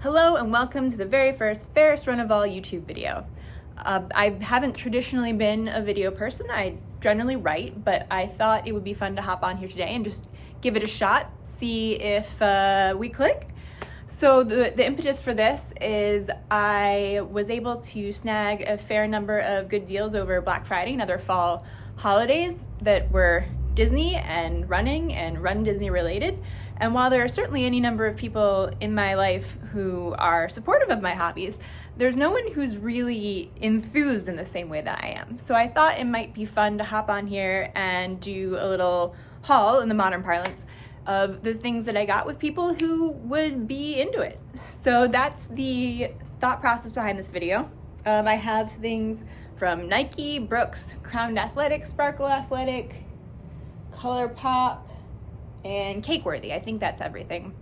Hello and welcome to the very first fairest run of all YouTube video. I haven't traditionally been a video person. I generally write, but I thought it would be fun to hop on here today and just give it a shot, see if we click. So the impetus for this is I was able to snag a fair number of good deals over Black Friday and other fall holidays that were Disney and running and runDisney related. And while there are certainly any number of people in my life who are supportive of my hobbies, there's no one who's really enthused in the same way that I am. So I thought it might be fun to hop on here and do a little haul in the modern parlance of the things that I got with people who would be into it. So that's the thought process behind this video. I have things from Nike, Brooks, Crown Athletic, Sparkle Athletic, ColourPop, and Cakeworthy. I think that's everything.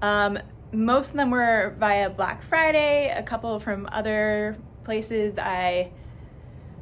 Most of them were via Black Friday, a couple from other places. I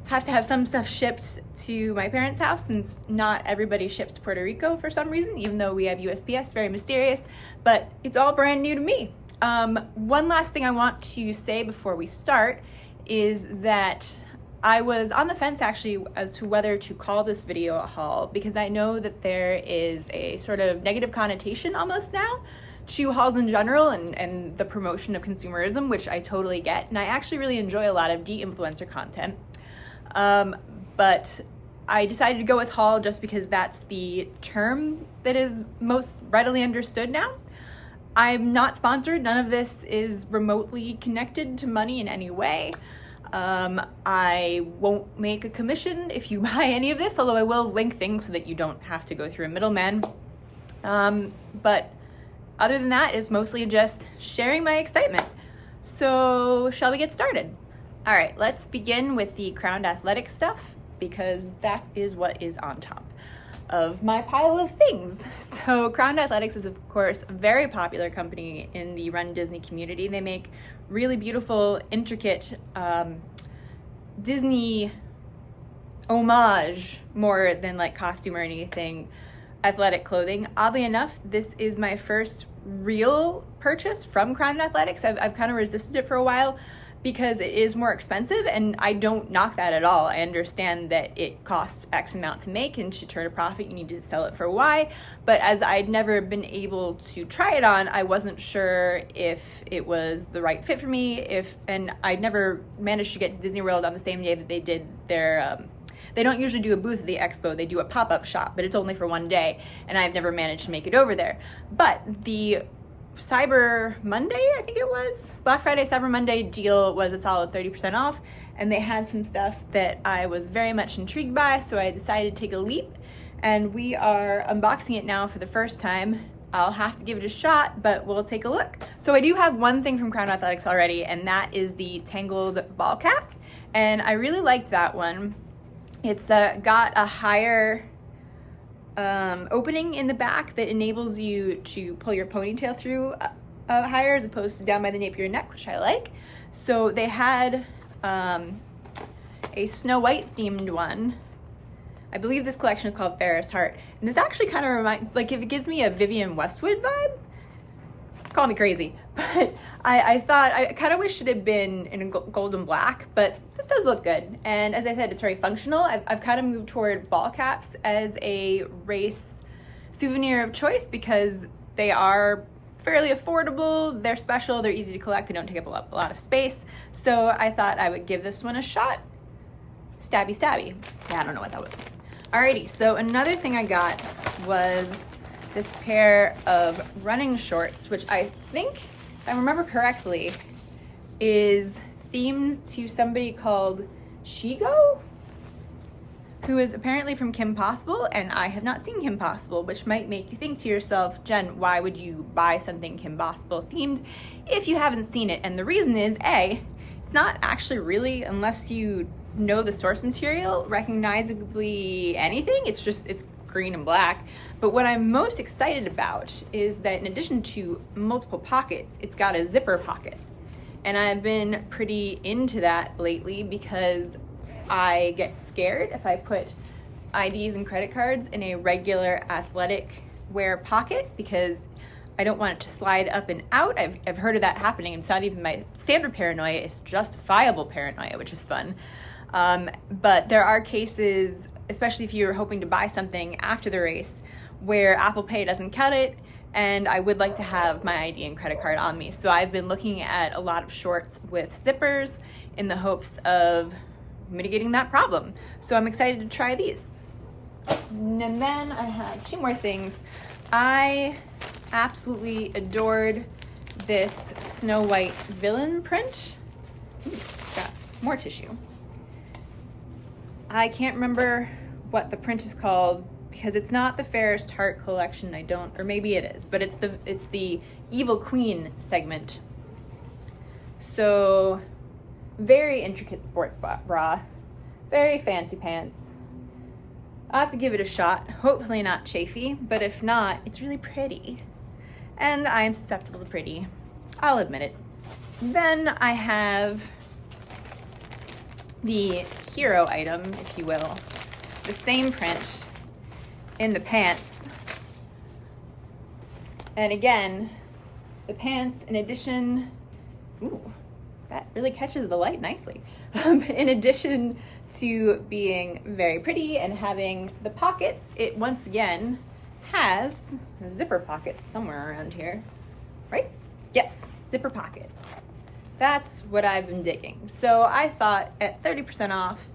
have to have some stuff shipped to my parents' house since not everybody ships to Puerto Rico for some reason, even though we have USPS, very mysterious, but it's all brand new to me. One last thing I want to say before we start is that I was on the fence actually as to whether to call this video a haul, because I know that there is a sort of negative connotation almost now to hauls in general and the promotion of consumerism, which I totally get. And I actually really enjoy a lot of de-influencer content. But I decided to go with haul just because that's the term that is most readily understood now. I'm not sponsored. None of this is remotely connected to money in any way. I won't make a commission if you buy any of this, although I will link things so that you don't have to go through a middleman. But other than that, it's mostly just sharing my excitement. So shall we get started? All right, let's begin with the Crown Athletic stuff, because that is what is on top of my pile of things. So Crown Athletics is, of course, a very popular company in the runDisney community. They make really beautiful, intricate Disney homage, more than like costume or anything, athletic clothing. Oddly enough, this is my first real purchase from Crown Athletics. I've kind of resisted it for a while because it is more expensive, and I don't knock that at all. I understand that it costs X amount to make, and to turn a profit you need to sell it for Y, but as I'd never been able to try it on, I wasn't sure if it was the right fit for me, and I'd never managed to get to Disney World on the same day that they did their they don't usually do a booth at the expo, they do a pop-up shop, but it's only for one day, and I've never managed to make it over there. But the Cyber Monday, I think it was, Black Friday, Cyber Monday deal was a solid 30% off, and they had some stuff that I was very much intrigued by, so I decided to take a leap, and we are unboxing it now for the first time. I'll have to give it a shot, but we'll take a look. So I do have one thing from Crown Athletics already, and that is the Tangled ball cap, and I really liked that one. It's got a higher opening in the back that enables you to pull your ponytail through higher as opposed to down by the nape of your neck, which I like. So they had a Snow White themed one. I believe this collection is called Fairest Heart, and this actually kind of reminds, like, if it gives me a Vivienne Westwood vibe, call me crazy, but I thought, I kind of wish it had been in a gold and black, but this does look good. And as I said, it's very functional. I've kind of moved toward ball caps as a race souvenir of choice because they are fairly affordable, they're special, they're easy to collect, they don't take up a lot of space. So I thought I would give this one a shot. Stabby stabby. Yeah, I don't know what that was. Alrighty, so another thing I got was this pair of running shorts, which I think, if I remember correctly, is themed to somebody called Shigo, who is apparently from Kim Possible, and I have not seen Kim Possible, which might make you think to yourself, Jen, why would you buy something Kim Possible themed if you haven't seen it? And the reason is, A, it's not actually really, unless you know the source material, recognizably anything. It's green and black. But what I'm most excited about is that in addition to multiple pockets, it's got a zipper pocket. And I've been pretty into that lately because I get scared if I put IDs and credit cards in a regular athletic wear pocket, because I don't want it to slide up and out. I've heard of that happening. It's not even my standard paranoia, it's justifiable paranoia, which is fun. But there are cases, especially if you're hoping to buy something after the race, where Apple Pay doesn't cut it, and I would like to have my ID and credit card on me. So I've been looking at a lot of shorts with zippers in the hopes of mitigating that problem. So I'm excited to try these. And then I have two more things. I absolutely adored this Snow White villain print. Ooh, it's got more tissue. I can't remember what the print is called because it's not the Fairest Heart collection. Or maybe it is, but it's the Evil Queen segment. So very intricate sports bra, very fancy pants. I'll have to give it a shot, hopefully not chafy, but if not, it's really pretty. And I'm susceptible to pretty, I'll admit it. Then I have the hero item, if you will, the same print in the pants. And again, the pants, in addition, ooh, that really catches the light nicely. In addition to being very pretty and having the pockets, it once again has zipper pockets somewhere around here, right? Yes, zipper pocket. That's what I've been digging. So I thought at 30% off,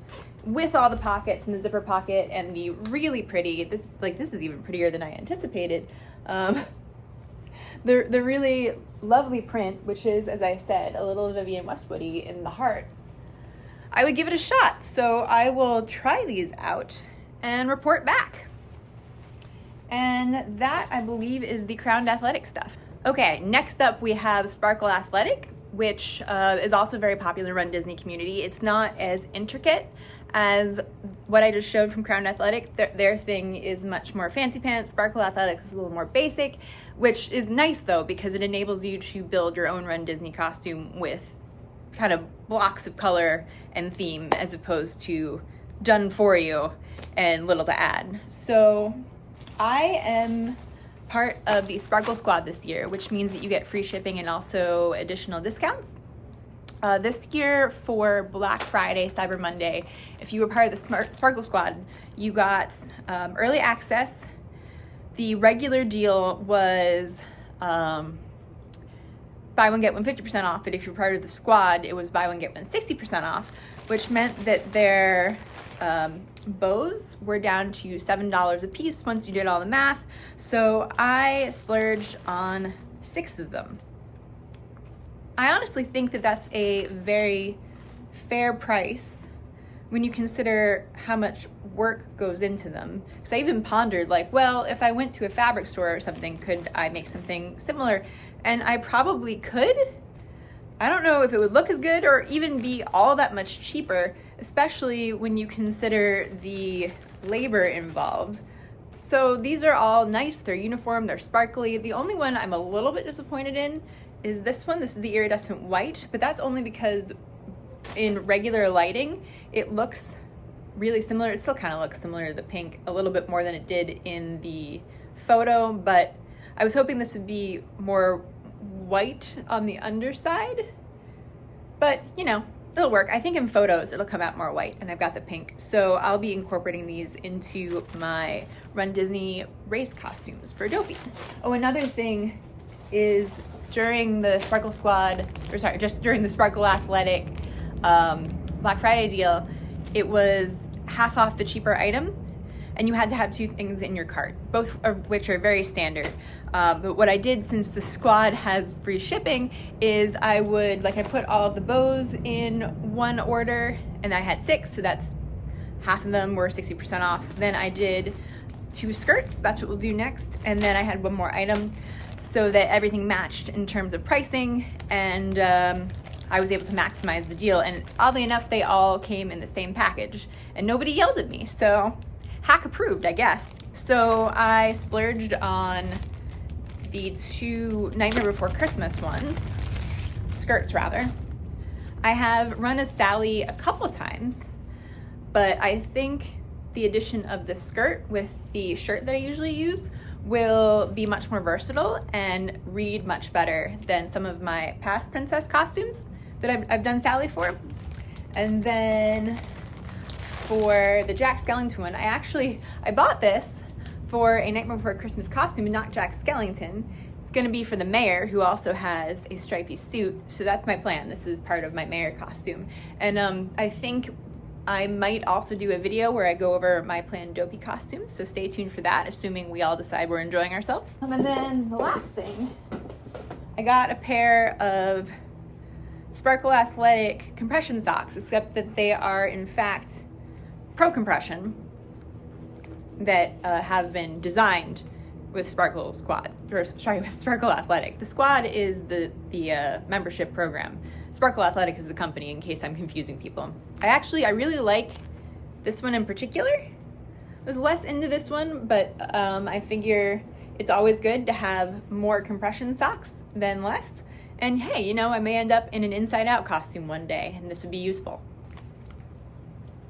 with all the pockets and the zipper pocket and the really pretty, this is even prettier than I anticipated, the really lovely print, which is, as I said, a little Vivienne Westwoody in the heart, I would give it a shot. So I will try these out and report back. And that, I believe, is the Crowned Athletic stuff. Okay, next up we have Sparkle Athletic, which is also very popular in runDisney community. It's not as intricate as what I just showed from Crowned Athletic. Their thing is much more fancy pants. Sparkle Athletics is a little more basic, which is nice though, because it enables you to build your own runDisney costume with kind of blocks of color and theme, as opposed to done for you and little to add. So I am part of the Sparkle Squad this year, which means that you get free shipping and also additional discounts. This year for Black Friday, Cyber Monday, if you were part of the Sparkle Squad, you got early access. The regular deal was buy one, get one 50% off, but if you're part of the squad, it was buy one, get one 60% off, which meant that their bows were down to $7 a piece once you did all the math. So I splurged on 6 of them. I honestly think that that's a very fair price when you consider how much work goes into them. Because I even pondered, like, well, if I went to a fabric store or something, could I make something similar? And I probably could. I don't know if it would look as good or even be all that much cheaper, especially when you consider the labor involved. So these are all nice, they're uniform, they're sparkly. The only one I'm a little bit disappointed in is this one. This is the iridescent white, but that's only because in regular lighting, it looks really similar. It still kind of looks similar to the pink a little bit more than it did in the photo, but I was hoping this would be more white on the underside, but you know, it'll work. I think in photos it'll come out more white, and I've got the pink, so I'll be incorporating these into my runDisney race costumes for Dopey. Oh, another thing is during the Sparkle Squad, or sorry, just during the Sparkle Athletic Black Friday deal, it was half off the cheaper item, and you had to have 2 things in your cart, both of which are very standard. But what I did, since the squad has free shipping, is I put all of the bows in one order, and I had 6, so that's half of them were 60% off. Then I did 2 skirts, that's what we'll do next, and then I had 1 more item so that everything matched in terms of pricing, and I was able to maximize the deal. And oddly enough, they all came in the same package, and nobody yelled at me, so hack approved, I guess. So I splurged on the 2 Nightmare Before Christmas ones, skirts rather. I have run as Sally a couple times, but I think the addition of the skirt with the shirt that I usually use will be much more versatile and read much better than some of my past princess costumes that I've done Sally for. And then for the Jack Skellington one, I bought this for a Nightmare Before Christmas costume and not Jack Skellington. It's gonna be for the mayor, who also has a stripy suit, so that's my plan. This is part of my mayor costume. And I think I might also do a video where I go over my planned dopey costumes, so stay tuned for that, assuming we all decide we're enjoying ourselves. And then the last thing, I got a pair of Sparkle Athletic compression socks, except that they are in fact pro compression that have been designed with Sparkle Athletic. The Squad is the membership program. Sparkle Athletic is the company, in case I'm confusing people. I really like this one in particular. I was less into this one, but I figure it's always good to have more compression socks than less. And hey, I may end up in an Inside Out costume one day, and this would be useful.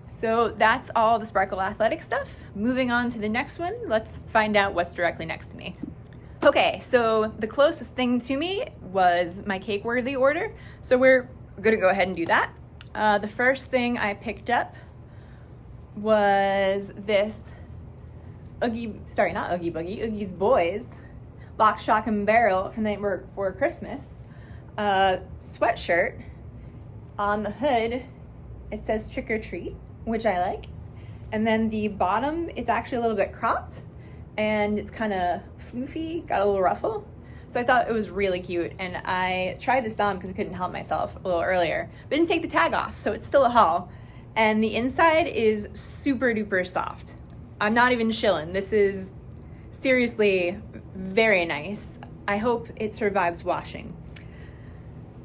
So that's all the Sparkle Athletic stuff. Moving on to the next one, let's find out what's directly next to me. Okay, so the closest thing to me was my Cakeworthy order, so we're gonna go ahead and do that. The first thing I picked up was this Oogie's Boys Lock, Shock, and Barrel from the Nightmare Before Christmas sweatshirt. On the hood, it says Trick or Treat, which I like. And then the bottom, it's actually a little bit cropped and it's kind of floofy, got a little ruffle. So I thought it was really cute, and I tried this on because I couldn't help myself a little earlier, but didn't take the tag off, so it's still a haul. And the inside is super duper soft. I'm not even shilling. This is seriously very nice. I hope it survives washing.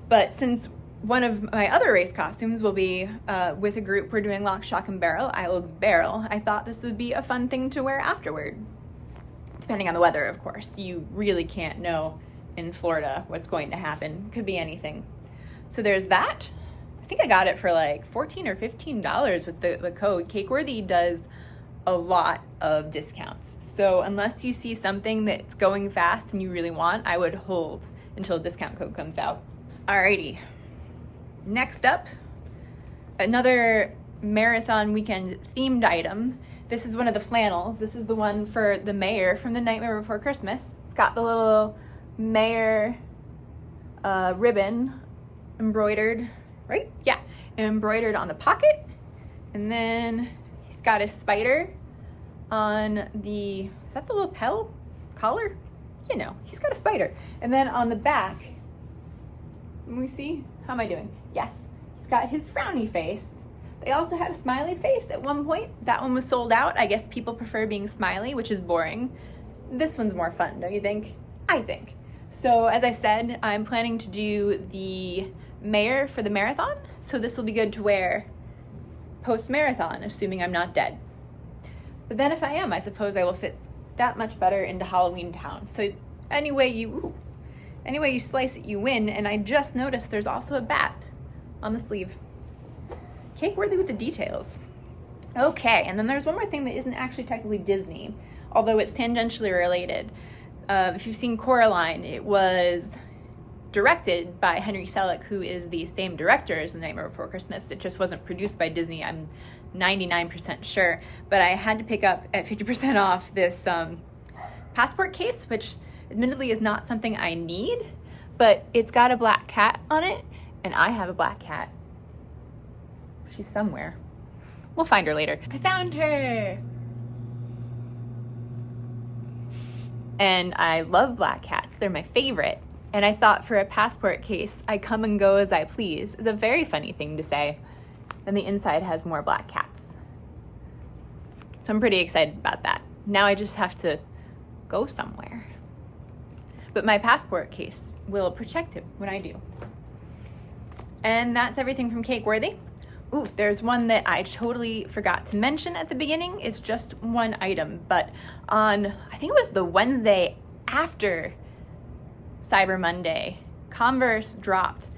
But since one of my other race costumes will be with a group, we're doing Lock, Shock, and Barrel, I will barrel, I thought this would be a fun thing to wear afterward. Depending on the weather, of course. You really can't know in Florida what's going to happen. Could be anything. So there's that. I think I got it for like $14 or $15 with the code. Cakeworthy does a lot of discounts. So unless you see something that's going fast and you really want, I would hold until a discount code comes out. Alrighty. Next up, another marathon weekend themed item. This is one of the flannels. This is the one for the mayor from the Nightmare Before Christmas. It's got the little mayor ribbon embroidered, right? Yeah, embroidered on the pocket. And then he's got his spider on the, is that the lapel collar? He's got a spider. And then on the back, let me see, how am I doing? Yes, he's got his frowny face. They also had a smiley face at one point. That one was sold out. I guess people prefer being smiley, which is boring. This one's more fun, don't you think? I think. So as I said, I'm planning to do the mayor for the marathon. So this will be good to wear post-marathon, assuming I'm not dead. But then if I am, I suppose I will fit that much better into Halloween Town. So any way you slice it, you win. And I just noticed there's also a bat on the sleeve. Cakeworthy with the details. Okay, and then there's one more thing that isn't actually technically Disney, although it's tangentially related. If you've seen Coraline, it was directed by Henry Selick, who is the same director as The Nightmare Before Christmas. It just wasn't produced by Disney, I'm 99% sure. But I had to pick up at 50% off this passport case, which admittedly is not something I need, but it's got a black cat on it, and I have a black cat. She's somewhere. We'll find her later. I found her! And I love black cats. They're my favorite. And I thought for a passport case, I come and go as I please. It's a very funny thing to say. And the inside has more black cats. So I'm pretty excited about that. Now I just have to go somewhere. But my passport case will protect him when I do. And that's everything from Cakeworthy. Ooh, there's one that I totally forgot to mention at the beginning. It's just one item, but on, I think it was the Wednesday after Cyber Monday, Converse dropped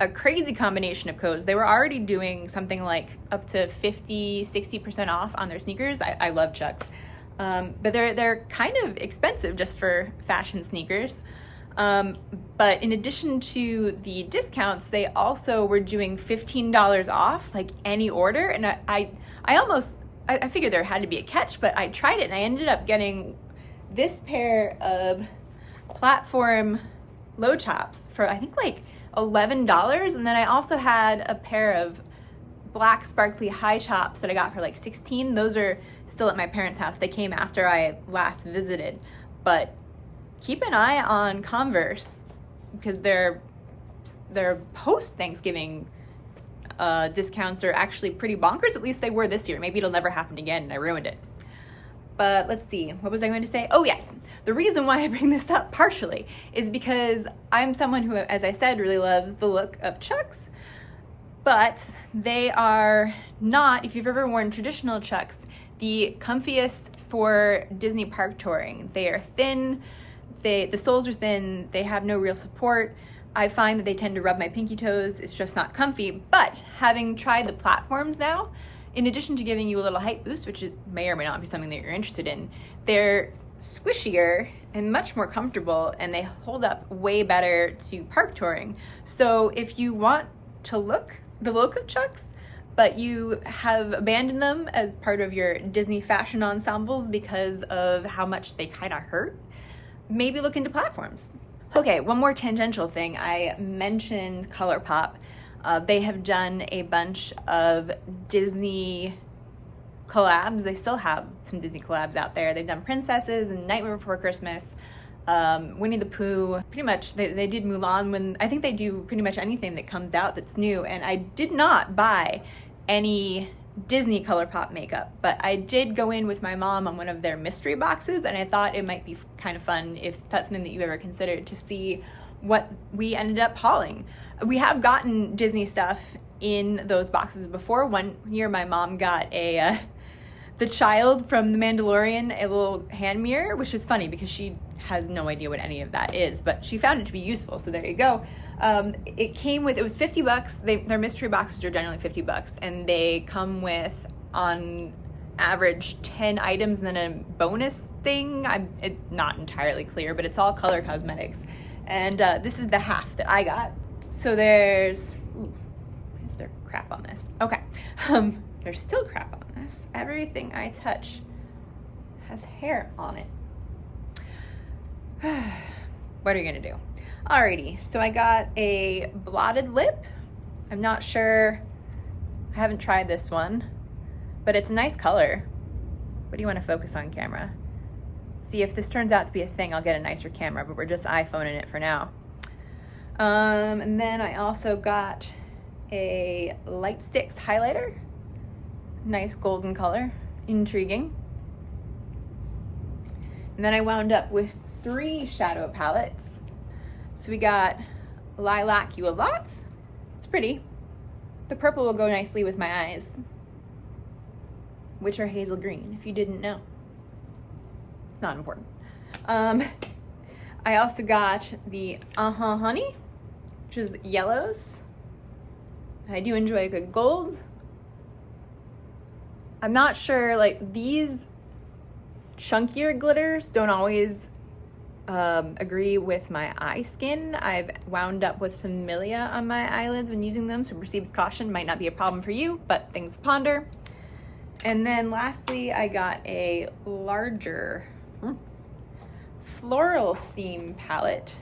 a crazy combination of codes. They were already doing something like up to 50, 60% off on their sneakers. I love Chucks. But they're kind of expensive just for fashion sneakers. But in addition to the discounts, they also were doing $15 off, like any order. And I figured there had to be a catch, but I tried it and I ended up getting this pair of platform low tops for I think like $11. And then I also had a pair of black sparkly high tops that I got for like $16. Those are still at my parents' house. They came after I last visited. But keep an eye on Converse because their post-Thanksgiving discounts are actually pretty bonkers. At least they were this year. Maybe it'll never happen again and I ruined it. But let's see, what was I going to say? Oh yes, the reason why I bring this up partially is because I'm someone who, as I said, really loves the look of Chucks, but they are not, if you've ever worn traditional Chucks, the comfiest for Disney park touring. They are thin, the soles are thin, they have no real support. I find that they tend to rub my pinky toes, it's just not comfy, but having tried the platforms now, in addition to giving you a little height boost, which may or may not be something that you're interested in, they're squishier and much more comfortable and they hold up way better to park touring. So if you want to look the look of Chucks, but you have abandoned them as part of your Disney fashion ensembles because of how much they kind of hurt, maybe look into platforms. Okay, one more tangential thing. I mentioned ColourPop. They have done a bunch of Disney collabs. They still have some Disney collabs out there. They've done Princesses and Nightmare Before Christmas, Winnie the Pooh. Pretty much, they did Mulan. I think they do pretty much anything that comes out that's new. And I did not buy any Disney ColourPop makeup, but I did go in with my mom on one of their mystery boxes, and I thought it might be kind of fun, if that's something that you've ever considered, to see what we ended up hauling. We have gotten Disney stuff in those boxes before. One year my mom got the child from The Mandalorian, a little hand mirror, which was funny because she has no idea what any of that is, but she found it to be useful, so there you go. It was $50. Their mystery boxes are generally $50, and they come with, on average, 10 items and then a bonus thing. It's not entirely clear, but it's all color cosmetics. And this is the half that I got. So is there crap on this? Okay. There's still crap on this. Everything I touch has hair on it. What are you gonna do? Alrighty, so I got a blotted lip. I'm not sure, I haven't tried this one, but it's a nice color. What do you want to focus on, camera? See, if this turns out to be a thing, I'll get a nicer camera, but we're just iPhoning it for now. And then I also got a Light Sticks highlighter. Nice golden color, intriguing. And then I wound up with 3 shadow palettes. So we got Lilac You a Lot. It's pretty. The purple will go nicely with my eyes, which are hazel green, if you didn't know. It's not important. I also got the Honey, which is yellows. I do enjoy a good gold. I'm not sure, like, these chunkier glitters don't always agree with my eye skin. I've wound up with some milia on my eyelids when using them, so proceed with caution. Might not be a problem for you, but things to ponder. And then lastly, I got a larger floral theme palette.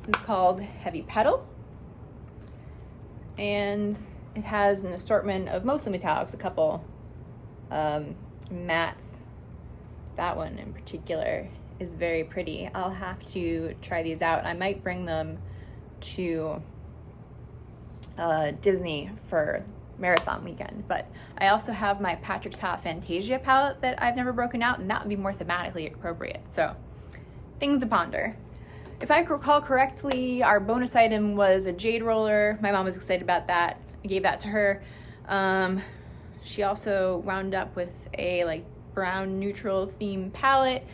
It's called Heavy Petal. And it has an assortment of mostly metallics, a couple mattes. That one in particular is very pretty. I'll have to try these out. I might bring them to Disney for marathon weekend, but I also have my Patrick Ta Fantasia palette that I've never broken out, and that would be more thematically appropriate. So things to ponder. If I recall correctly, our bonus item was a jade roller. My mom was excited about that. I gave that to her. She also wound up with a like brown neutral theme palette,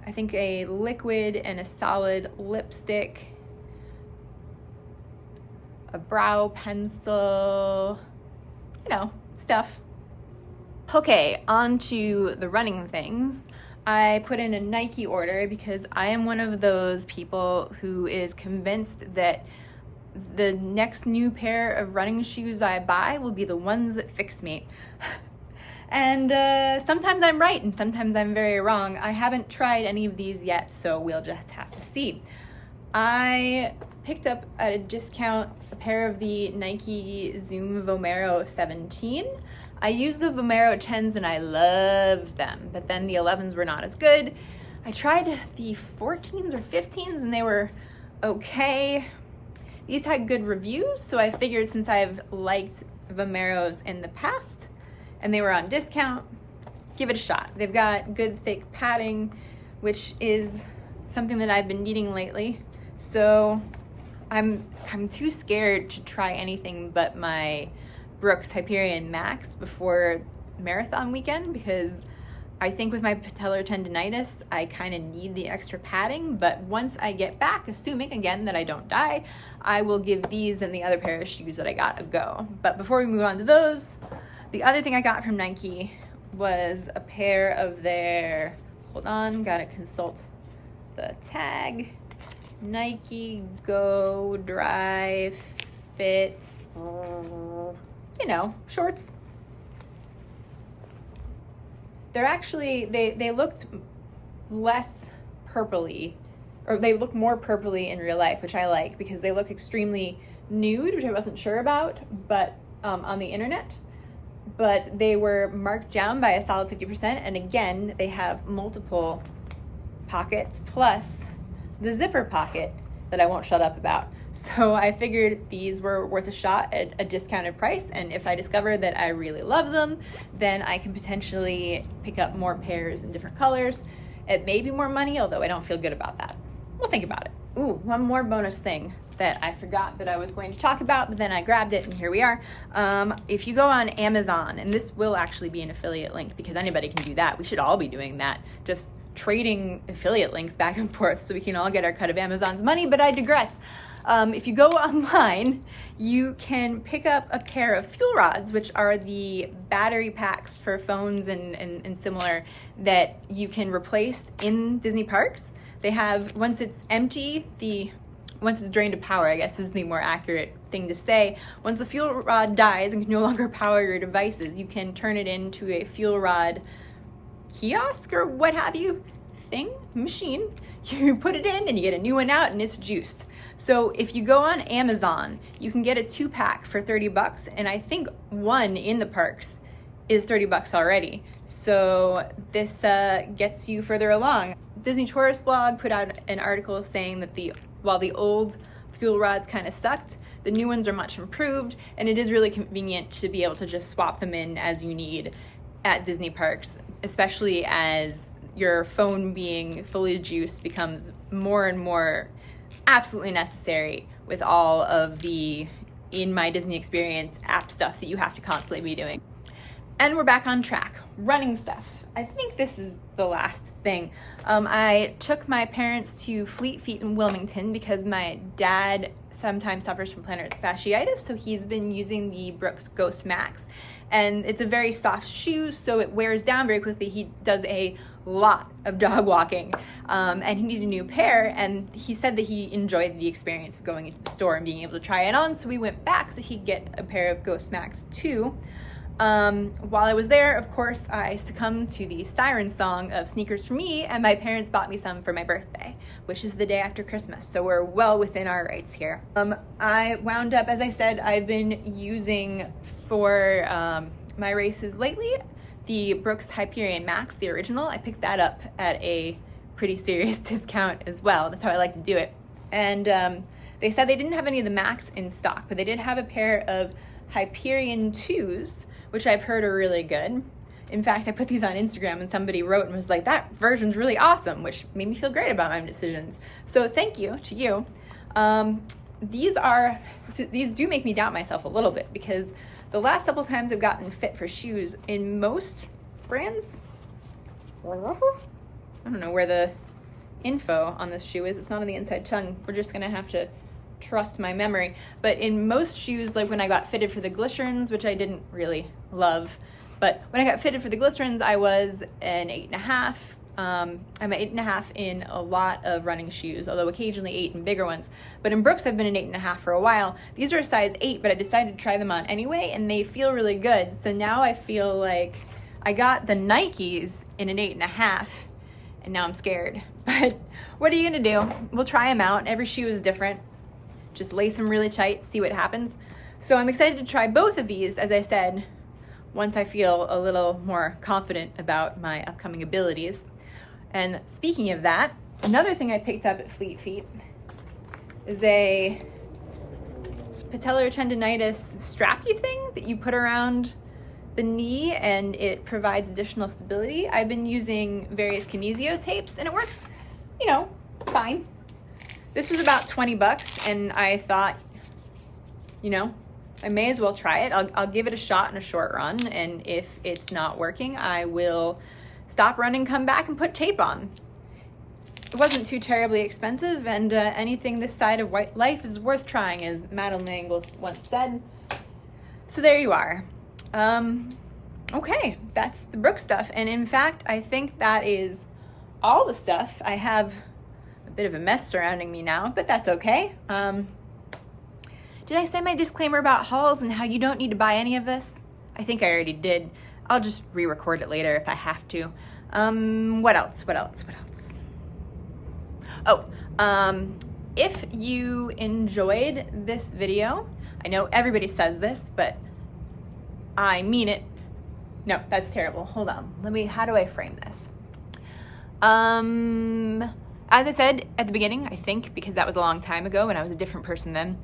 I think a liquid and a solid lipstick, a brow pencil, you know, stuff. Okay, on to the running things. I put in a Nike order because I am one of those people who is convinced that the next new pair of running shoes I buy will be the ones that fix me. And sometimes I'm right and sometimes I'm very wrong. I haven't tried any of these yet, so we'll just have to see. I picked up at a discount a pair of the Nike Zoom Vomero 17. I used the Vomero 10s and I loved them, but then the 11s were not as good. I tried the 14s or 15s and they were okay. These had good reviews, so I figured since I've liked Vomeros in the past and they were on discount, give it a shot. They've got good thick padding, which is something that I've been needing lately. So I'm too scared to try anything but my Brooks Hyperion Max before marathon weekend, because I think with my patellar tendonitis, I kind of need the extra padding. But once I get back, assuming again that I don't die, I will give these and the other pair of shoes that I got a go. But before we move on to those, the other thing I got from Nike was a pair of their, hold on, gotta consult the tag, Nike Go Dry Fit, you know, shorts. They're actually, they looked less purpley, or they look more purpley in real life, which I like because they look extremely nude, which I wasn't sure about, but on the internet. But they were marked down by a solid 50%, and again, they have multiple pockets plus the zipper pocket that I won't shut up about. So I figured these were worth a shot at a discounted price, and if I discover that I really love them, then I can potentially pick up more pairs in different colors. It may be more money, although I don't feel good about that. We'll think about it. Ooh, one more bonus thing that I forgot that I was going to talk about, but then I grabbed it and here we are. If you go on Amazon, and this will actually be an affiliate link because anybody can do that. We should all be doing that. Just trading affiliate links back and forth so we can all get our cut of Amazon's money, but I digress. If you go online, you can pick up a pair of fuel rods, which are the battery packs for phones and similar that you can replace in Disney parks. They have, once it's empty, once it's drained of power, I guess is the more accurate thing to say. Once the fuel rod dies and can no longer power your devices, you can turn it into a fuel rod kiosk or what have you machine. You put it in and you get a new one out and it's juiced. So if you go on Amazon, you can get a 2-pack for $30, and I think one in the parks is $30 already. So this gets you further along. Disney Tourist Blog put out an article saying that while the old fuel rods kind of sucked, the new ones are much improved, and it is really convenient to be able to just swap them in as you need at Disney parks, especially as your phone being fully juiced becomes more and more absolutely necessary with all of the In My Disney Experience app stuff that you have to constantly be doing. And we're back on track. Running stuff. I think this is the last thing. I took my parents to Fleet Feet in Wilmington because my dad sometimes suffers from plantar fasciitis, so he's been using the Brooks Ghost Max. And it's a very soft shoe, so it wears down very quickly. He does a lot of dog walking, and he needed a new pair, and he said that he enjoyed the experience of going into the store and being able to try it on, so we went back so he'd get a pair of Ghost Max too. While I was there, of course, I succumbed to the siren song of sneakers for me, and my parents bought me some for my birthday, which is the day after Christmas, so we're well within our rights here. I wound up, as I said, I've been using for my races lately the Brooks Hyperion Max, the original. I picked that up at a pretty serious discount as well. That's how I like to do it. And they said they didn't have any of the Max in stock, but they did have a pair of Hyperion 2s, which I've heard are really good. In fact, I put these on Instagram and somebody wrote and was like, that version's really awesome, which made me feel great about my decisions. So thank you to you. These do make me doubt myself a little bit because the last couple times I've gotten fit for shoes in most brands, I don't know where the info on this shoe is. It's not on the inside tongue. We're just gonna have to trust my memory. But in most shoes, like when I got fitted for the Glycerins, which I didn't really love, but when I got fitted for the Glycerins, I was an 8.5. I'm at 8.5 in a lot of running shoes, although occasionally 8 in bigger ones. But in Brooks, I've been an 8.5 for a while. These are a size 8, but I decided to try them on anyway, and they feel really good. So now I feel like I got the Nikes in an 8.5, and now I'm scared. But what are you gonna do? We'll try them out. Every shoe is different. Just lace them really tight, see what happens. So I'm excited to try both of these, as I said, once I feel a little more confident about my upcoming abilities. And speaking of that, another thing I picked up at Fleet Feet is a patellar tendonitis strappy thing that you put around the knee, and it provides additional stability. I've been using various kinesio tapes, and it works, fine. This was about 20 bucks, and I thought, I may as well try it. I'll give it a shot in a short run, and if it's not working, I will stop running, come back, and put tape on. It wasn't too terribly expensive, and anything this side of life is worth trying, as Madeline Engel once said. So there you are. Okay, that's the Brooks stuff, and in fact, I think that is all the stuff. I have a bit of a mess surrounding me now, but that's okay. Did I say my disclaimer about hauls and how you don't need to buy any of this? I think I already did. I'll just re-record it later if I have to. What else? Oh, if you enjoyed this video, I know everybody says this, but I mean it. No, that's terrible. Hold on. How do I frame this? As I said at the beginning, I think, because that was a long time ago and I was a different person then,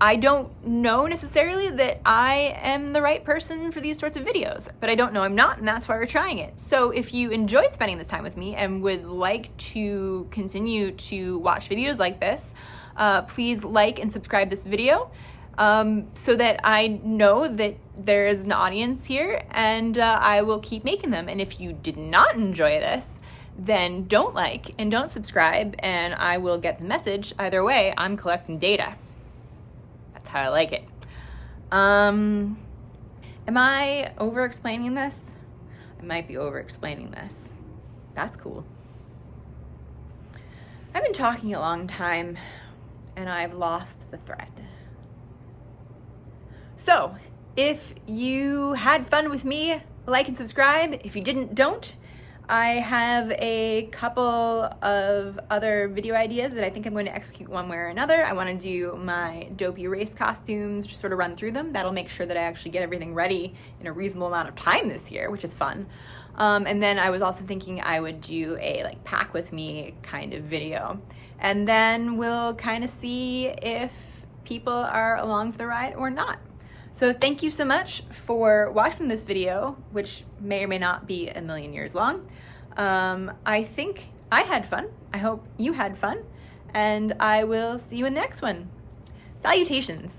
I don't know necessarily that I am the right person for these sorts of videos, but I don't know I'm not, and that's why we're trying it. So if you enjoyed spending this time with me and would like to continue to watch videos like this, please like and subscribe this video so that I know that there is an audience here, and I will keep making them. And if you did not enjoy this, then don't like and don't subscribe, and I will get the message. Either way, I'm collecting data. That's how I like it. Am I over-explaining this? I might be over-explaining this. That's cool. I've been talking a long time, and I've lost the thread. So, if you had fun with me, like and subscribe. If you didn't, don't. I have a couple of other video ideas that I think I'm going to execute one way or another. I want to do my dopey race costumes, just sort of run through them. That'll make sure that I actually get everything ready in a reasonable amount of time this year, which is fun. And then I was also thinking I would do a pack with me kind of video. And then we'll kind of see if people are along for the ride or not. So thank you so much for watching this video, which may or may not be a million years long. I think I had fun. I hope you had fun. And I will see you in the next one. Salutations.